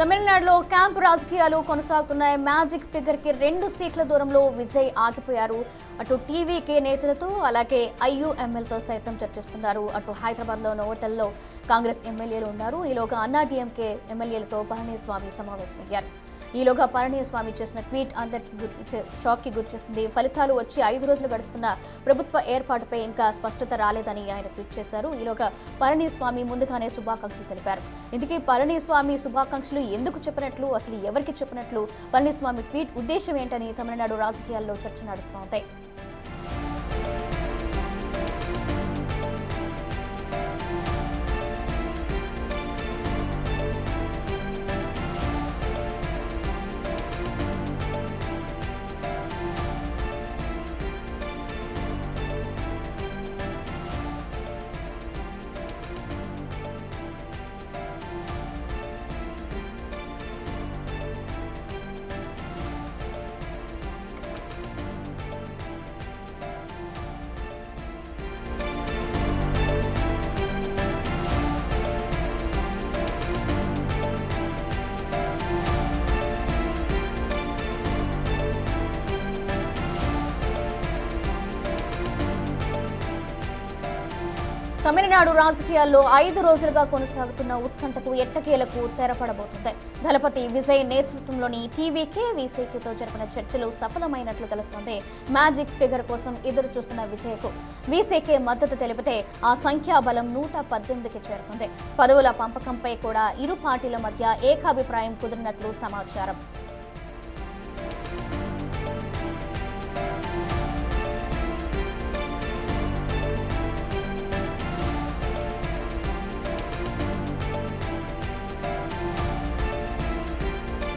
తమిళనాడులో క్యాంప్ రాజకీయాలు కొనసాగుతున్నాయి. మ్యాజిక్ ఫిగర్ కి 2 సీట్ల దూరంలో విజయ్ ఆగిపోయారు. అటు టీవీకే నేతలతో అలాగే ఐయుఎంఎల్తో సైతం చర్చిస్తున్నారు. అటు హైదరాబాద్లోని హోటల్లో కాంగ్రెస్ ఎమ్మెల్యేలు ఉన్నారు. ఈలోగా అన్నా డీఎంకే ఎమ్మెల్యేలతో పళనిస్వామి సమావేశమయ్యారు. ఈలోగా పళనిస్వామి చేసిన ట్వీట్ అందరికీ షాక్కి గురిచేస్తుంది. ఫలితాలు వచ్చి 5 రోజులు గడుస్తున్న ప్రభుత్వ ఏర్పాటుపై ఇంకా స్పష్టత రాలేదని ఆయన ట్వీట్ చేశారు. ఈలోగా పళనిస్వామి ముందుగానే శుభాకాంక్షలు తెలిపారు. ఇందుకే పళనిస్వామి శుభాకాంక్షలు ఎందుకు చెప్పినట్లు, అసలు ఎవరికి చెప్పినట్లు, పళనిస్వామి ట్వీట్ ఉద్దేశం ఏంటని తమిళనాడు రాజకీయాల్లో చర్చ నడుస్తోంది. తమిళనాడు రాజకీయాల్లో 5 రోజులుగా కొనసాగుతున్న ఉత్కంఠకు ఎట్టకేలకు తెరపడబోతుంది. దళపతి విజయ్ నేతృత్వంలోని టీవీకే వీసీకేతో జరిపిన చర్చలు సఫలమైనట్లు తెలుస్తోంది. మ్యాజిక్ ఫిగర్ కోసం ఎదురు చూస్తున్న విజయ్కు వీసీకే మద్దతు తెలిపితే ఆ సంఖ్యాబలం 118కి చేరుకుంది. పదవుల పంపకంపై కూడా ఇరు పార్టీల మధ్య ఏకాభిప్రాయం కుదిరినట్లు సమాచారం.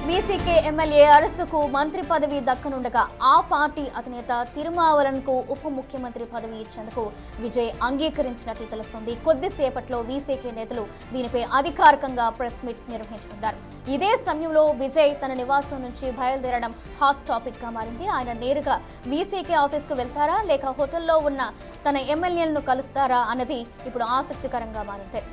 వీసీకే ఎమ్మెల్యే అరసుకు మంత్రి పదవి దక్కనుండగా ఆ పార్టీ అధినేత తిరుమావలన్కు ఉప ముఖ్యమంత్రి పదవి ఇచ్చేందుకు విజయ్ అంగీకరించినట్లు తెలుస్తోంది. కొద్దిసేపట్లో వీసీకే నేతలు దీనిపై అధికారికంగా ప్రెస్ మీట్ నిర్వహించనున్నారు. ఇదే సమయంలో విజయ్ తన నివాసం నుంచి బయలుదేరడం హాట్ టాపిక్ గా మారింది. ఆయన నేరుగా వీసీకే ఆఫీస్ కు వెళ్తారా లేక హోటల్లో ఉన్న తన ఎమ్మెల్యేలను కలుస్తారా అన్నది ఇప్పుడు ఆసక్తికరంగా మారింది.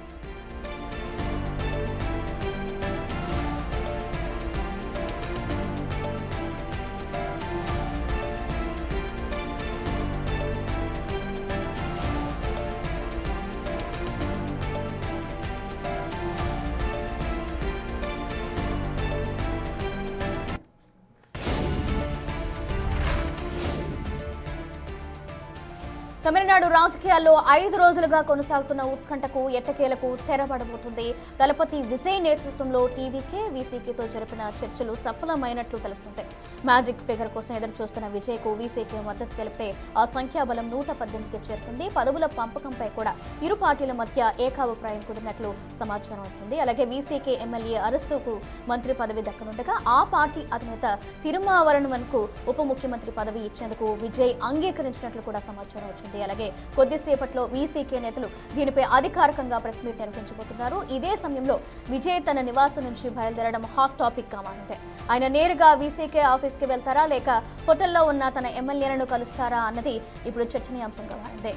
తమిళనాడు రాజకీయాల్లో 5 రోజులుగా కొనసాగుతున్న ఉత్కంఠకు ఎట్టకేలకు తెరపడబోతుంది. దళపతి విజయ్ నేతృత్వంలో టీవీకే వీసీకేతో జరిపిన చర్చలు సఫలమైనట్లు తెలుస్తుంది. మ్యాజిక్ ఫిగర్ కోసం ఎదురు చూస్తున్న విజయ్కు వీసీకే మద్దతు తెలిపితే ఆ సంఖ్యాబలం 118కి చేరుకుంది. పదవుల పంపకంపై కూడా ఇరు పార్టీల మధ్య ఏకాభిప్రాయం కుదిరినట్లు సమాచారం అవుతుంది. అలాగే వీసీకే ఎమ్మెల్యే అరసుకు మంత్రి పదవి దక్కనుండగా ఆ పార్టీ అధినేత తిరుమావలన్కు ఉప ముఖ్యమంత్రి పదవి ఇచ్చేందుకు విజయ్ అంగీకరించినట్లు కూడా సమాచారం వచ్చింది. అలాగే కొద్దిసేపట్లో వీసీకే నేతలు దీనిపై అధికారికంగా ప్రెస్ మీట్ నిర్వహించబోతున్నారు. ఇదే సమయంలో విజయ్ తన నివాసం నుంచి బయలుదేరడం హాట్ టాపిక్ గా మారింది. ఆయన నేరుగా వీసీకే ఆఫీస్ కి వెళ్తారా లేక హోటల్లో ఉన్న తన ఎమ్మెల్యేలను కలుస్తారా అన్నది ఇప్పుడు చర్చనీయాంశంగా మారింది.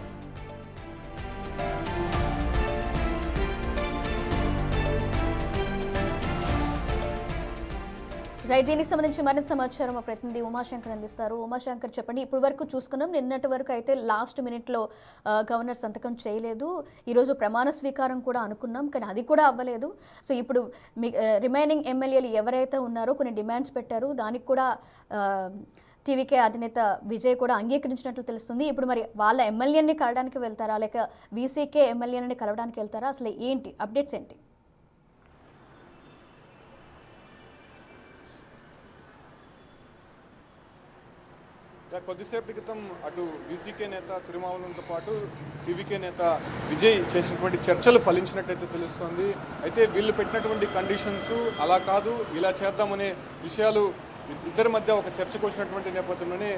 రైట్, దీనికి సంబంధించి మరింత సమాచారం మా ప్రతినిధి ఉమాశంకర్ అందిస్తారు. ఉమాశంకర్, చెప్పండి. ఇప్పుడు వరకు చూసుకున్నాం, నిన్నటి వరకు అయితే లాస్ట్ మినిట్లో గవర్నర్ సంతకం చేయలేదు. ఈరోజు ప్రమాణ స్వీకారం కూడా అనుకున్నాం, కానీ అది కూడా అవ్వలేదు. సో ఇప్పుడు రిమైనింగ్ ఎమ్మెల్యేలు ఎవరైతే ఉన్నారో కొన్ని డిమాండ్స్ పెట్టారు, దానికి కూడా టీవీకే అధినేత విజయ్ కూడా అంగీకరించినట్లు తెలుస్తుంది. ఇప్పుడు మరి వాళ్ళ ఎమ్మెల్యేని కలవడానికి వెళ్తారా లేక వీసీకే ఎమ్మెల్యేని కలవడానికి వెళ్తారా? అసలు ఏంటి అప్డేట్స్ ఏంటి? కొద్దిసేపటి క్రితం అటు వీసీకే నేత తిరుమావలన్తో పాటు టీవీకే నేత విజయ్ చేసినటువంటి చర్చలు ఫలించినట్టయితే తెలుస్తోంది. అయితే వీళ్ళు పెట్టినటువంటి కండిషన్స్ అలా కాదు, ఇలా చేద్దామనే విషయాలు ఇద్దరి మధ్య ఒక చర్చకు వచ్చినటువంటి నేపథ్యంలోనే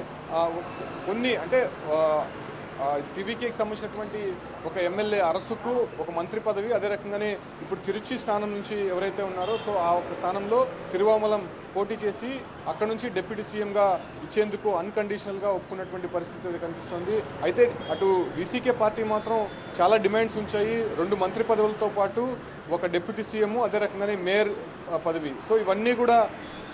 కొన్ని అంటే టీవీకేకి సంబంధించినటువంటి ఒక ఎమ్మెల్యే అరసుకు ఒక మంత్రి పదవి, అదే రకంగానే ఇప్పుడు తిరుచి స్థానం నుంచి ఎవరైతే ఉన్నారో సో ఆ ఒక స్థానంలో తిరువామలం పోటీ చేసి అక్కడ నుంచి డిప్యూటీ సీఎంగా ఇచ్చేందుకు అన్కండిషనల్గా ఒప్పుకున్నటువంటి పరిస్థితి కనిపిస్తుంది. అయితే అటు వీసీకే పార్టీ మాత్రం చాలా డిమాండ్స్ ఉంచాయి. 2 మంత్రి పదవులతో పాటు ఒక డిప్యూటీ సీఎం, అదే రకంగానే మేయర్ పదవి. సో ఇవన్నీ కూడా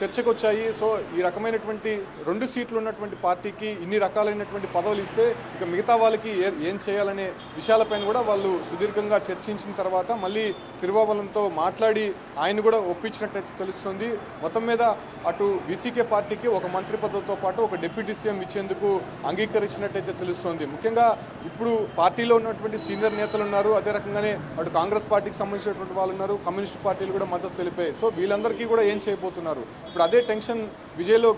చర్చకు వచ్చాయి. సో ఈ రకమైనటువంటి 2 సీట్లు ఉన్నటువంటి పార్టీకి ఇన్ని రకాలైనటువంటి పదవులు ఇస్తే ఇక మిగతా వాళ్ళకి ఏం చేయాలనే విషయాలపైన కూడా వాళ్ళు సుదీర్ఘంగా చర్చించిన తర్వాత మళ్ళీ తిరువాబలంతో మాట్లాడి ఆయన కూడా ఒప్పించినట్టయితే తెలుస్తుంది. మొత్తం మీద అటు బీసీకే పార్టీకి ఒక మంత్రి పదవితో పాటు ఒక డిప్యూటీ సీఎం ఇచ్చేందుకు అంగీకరించినట్టయితే తెలుస్తుంది. ముఖ్యంగా ఇప్పుడు పార్టీలో ఉన్నటువంటి సీనియర్ నేతలు ఉన్నారు, అదే రకంగానే అటు కాంగ్రెస్ పార్టీకి సంబంధించినటువంటి వాళ్ళు ఉన్నారు, కమ్యూనిస్ట్ పార్టీలు కూడా మద్దతు తెలిపాయి. సో వీళ్ళందరికీ కూడా ఏం చేయబోతున్నారు, ఇప్పుడు అదే టెన్షన్ విజయ్లో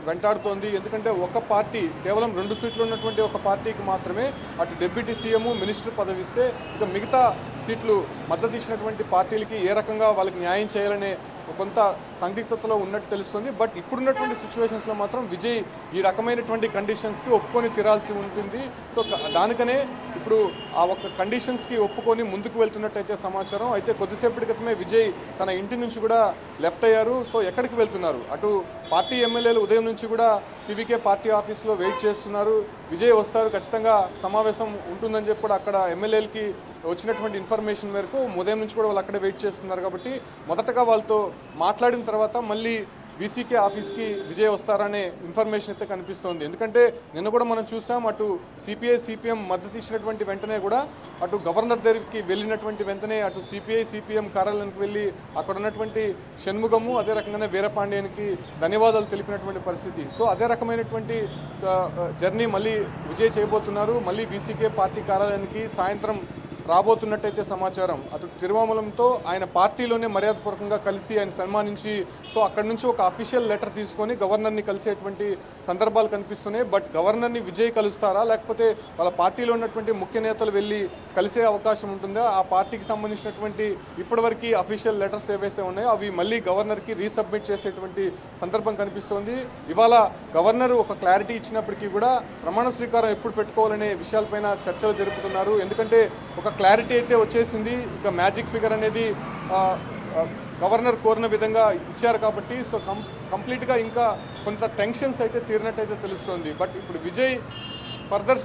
వెంటాడుతోంది. ఎందుకంటే ఒక పార్టీ కేవలం 2 సీట్లు ఉన్నటువంటి ఒక పార్టీకి మాత్రమే అటు డిప్యూటీ సీఎం, మినిస్టర్ పదవి ఇస్తే ఇక మిగతా సీట్లు మద్దతు ఇచ్చినటువంటి పార్టీలకి ఏ రకంగా వాళ్ళకి న్యాయం చేయాలనే కొంత సందిగ్ధతలో ఉన్నట్టు తెలుస్తుంది. బట్ ఇప్పుడున్నటువంటి సిచ్యువేషన్స్లో మాత్రం విజయ్ ఈ రకమైనటువంటి కండిషన్స్కి ఒప్పుకొని తీరాల్సి ఉంటుంది. సో దానికనే ఇప్పుడు ఆ ఒక్క కండిషన్స్కి ఒప్పుకొని ముందుకు వెళ్తున్నట్టయితే సమాచారం. అయితే కొద్దిసేపటి క్రితమే విజయ్ తన ఇంటి నుంచి కూడా లెఫ్ట్ అయ్యారు. సో ఎక్కడికి వెళ్తున్నారు, అటు పార్టీ ఎమ్మెల్యేలు ఉదయం నుంచి కూడా టీవీకే పార్టీ ఆఫీస్లో వెయిట్ చేస్తున్నారు. విజయ్ వస్తారు, ఖచ్చితంగా సమావేశం ఉంటుందని చెప్పి కూడా అక్కడ ఎమ్మెల్యేలకి వచ్చినటువంటి ఇన్ఫర్మేషన్ మేరకు ఉదయం నుంచి కూడా వాళ్ళు అక్కడే వెయిట్ చేస్తున్నారు. కాబట్టి మొదటగా వాళ్ళతో మాట్లాడిన తర్వాత మళ్ళీ వీసీకే ఆఫీస్కి విజయ్ వస్తారనే ఇన్ఫర్మేషన్ అయితే కనిపిస్తోంది. ఎందుకంటే నిన్న కూడా మనం చూసాం, అటు సిపిఐ సిపిఎం మద్దతు ఇచ్చినటువంటి వెంటనే కూడా అటు గవర్నర్ దగ్గరికి వెళ్ళినటువంటి వెంటనే అటు సిపిఐ సిపిఎం కార్యాలయానికి వెళ్ళి అక్కడ ఉన్నటువంటి షణ్ముగము, అదే రకంగానే వీరపాండ్యానికి ధన్యవాదాలు తెలిపినటువంటి పరిస్థితి. సో అదే రకమైనటువంటి జర్నీ మళ్ళీ విజయ్ చేయబోతున్నారు. మళ్ళీ వీసీకే పార్టీ కార్యాలయానికి సాయంత్రం రాబోతున్నట్టయితే సమాచారం. అటు తిరువామలంతో ఆయన పార్టీలోనే మర్యాదపూర్వకంగా కలిసి ఆయన సన్మానించి సో అక్కడి నుంచి ఒక అఫీషియల్ లెటర్ తీసుకొని గవర్నర్ని కలిసేటువంటి సందర్భాలు కనిపిస్తున్నాయి. బట్ గవర్నర్ని విజయ్ కలుస్తారా, లేకపోతే వాళ్ళ పార్టీలో ఉన్నటువంటి ముఖ్య నేతలు వెళ్ళి కలిసే అవకాశం ఉంటుందా, ఆ పార్టీకి సంబంధించినటువంటి ఇప్పటివరకు అఫీషియల్ లెటర్స్ ఏవైతే ఉన్నాయో అవి మళ్ళీ గవర్నర్కి రీసబ్మిట్ చేసేటువంటి సందర్భం కనిపిస్తోంది. ఇవాళ గవర్నర్ ఒక క్లారిటీ ఇచ్చినప్పటికీ కూడా ప్రమాణ స్వీకారం ఎప్పుడు పెట్టుకోవాలనే విషయాలపైన చర్చలు జరుపుతున్నారు. ఎందుకంటే ఒక క్లారిటీ అయితే వచ్చేసింది, ఇక మ్యాజిక్ ఫిగర్ అనేది గవర్నర్ కోరిన విధంగా ఇచ్చారు కాబట్టి సో కంప్లీట్గా ఇంకా కొంత టెన్షన్స్ అయితే తీరినట్టయితే తెలుస్తుంది. బట్ ఇప్పుడు విజయ్ ఫర్దర్